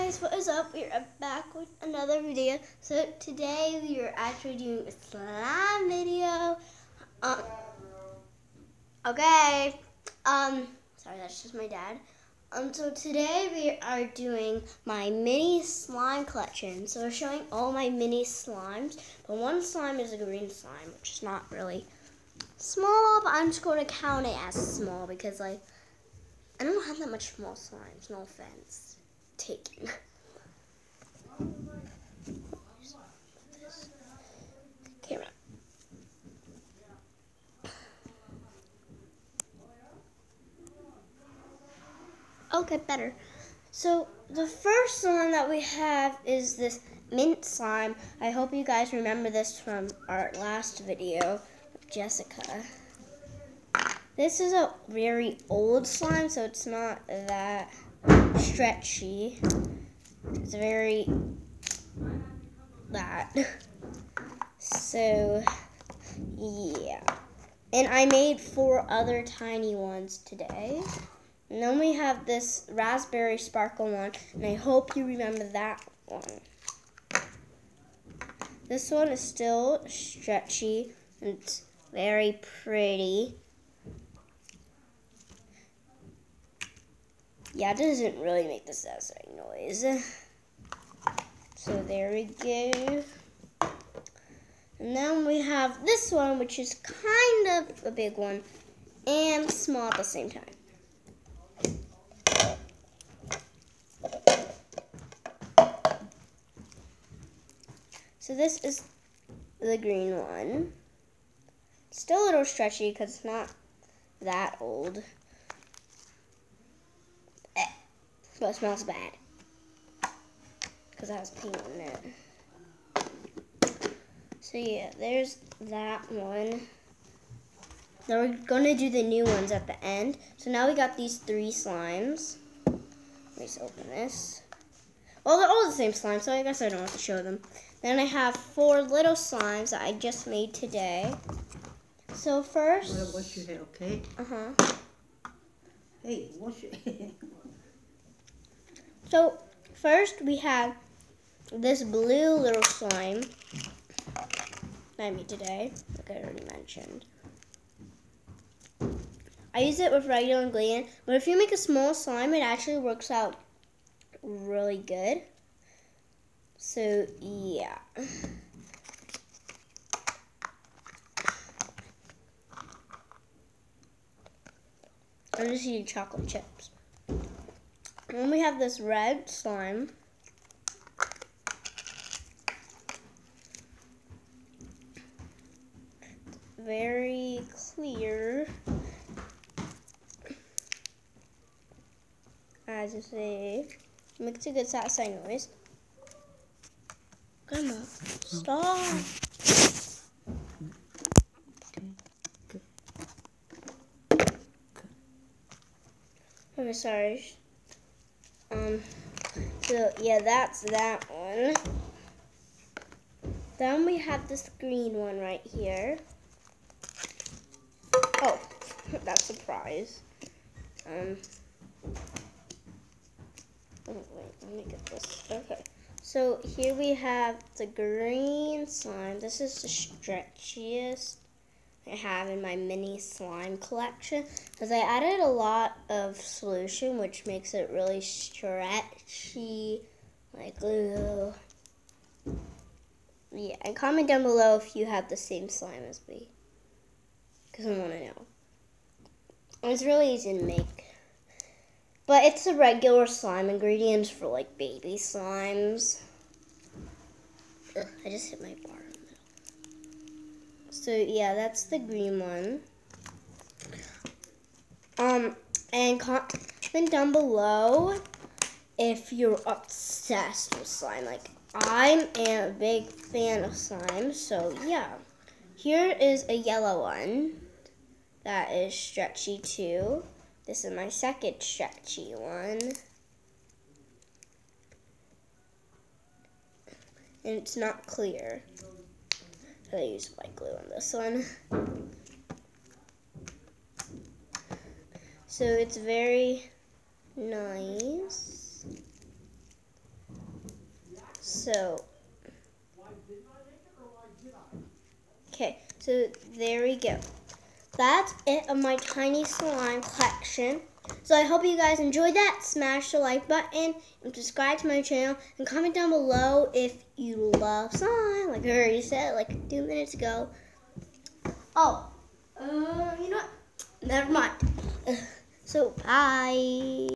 guys, what is up? We're back with another video. So today we are actually doing a slime video. Okay. Sorry, that's just my dad. So today we are doing my mini slime collection. So we're showing all my mini slimes, but one slime is a green slime, which is not really small, but I'm just going to count it as small because I don't have that much small slimes. No offense taken. Camera. Okay, better. So the first slime that we have is this mint slime. I hope you guys remember this from our last video with Jessica. This is a very old slime, so it's not that stretchy. It's very that. So yeah. And I made 4 other tiny ones today. And then we have this raspberry sparkle one, and I hope you remember that one. This one is still stretchy, and it's very pretty. Yeah, it doesn't really make the satisfying noise. So there we go. And then we have this one, which is kind of a big one and small at the same time. So this is the green one. Still a little stretchy because it's not that old. But it smells bad because it has paint in it. So yeah, there's that one. Now we're gonna do the new ones at the end. So now we got these 3 slimes. Let me just open this. Well, they're all the same slime, so I guess I don't have to show them. Then I have 4 little slimes that I just made today. So first... Well, wash your hair, okay? Uh-huh. Hey, wash your hair. So first we have this blue little slime that I made today, like I already mentioned. I use it with regular ingredient, but if you make a small slime, it actually works out really good. So yeah. I'm just eating chocolate chips. And then we have this red slime. Very clear. As you see, makes a good satisfying noise. Grandma, stop. I'm sorry. So yeah, that's that one. Then we have this green one right here. Oh, that's a surprise. Oh, wait, let me get this. Okay. So here we have the green slime. This is the stretchiest I have in my mini slime collection because I added a lot of solution, which makes it really stretchy, like glue. Yeah, and comment down below if you have the same slime as me, because I want to know. And it's really easy to make, but it's the regular slime ingredients for like baby slimes. Ugh, I just hit my bar. So yeah, that's the green one. And comment down below if you're obsessed with slime. Like, I am a big fan of slime, so yeah. Here is a yellow one that is stretchy too. This is my second stretchy one. And it's not clear. I use white glue on this one. So it's very nice. So, okay, so there we go. That's it of my tiny slime collection. So I hope you guys enjoyed that. Smash the like button and subscribe to my channel and comment down below if you love slime, like I already said like 2 minutes ago. Oh, you know what? Never mind. So bye.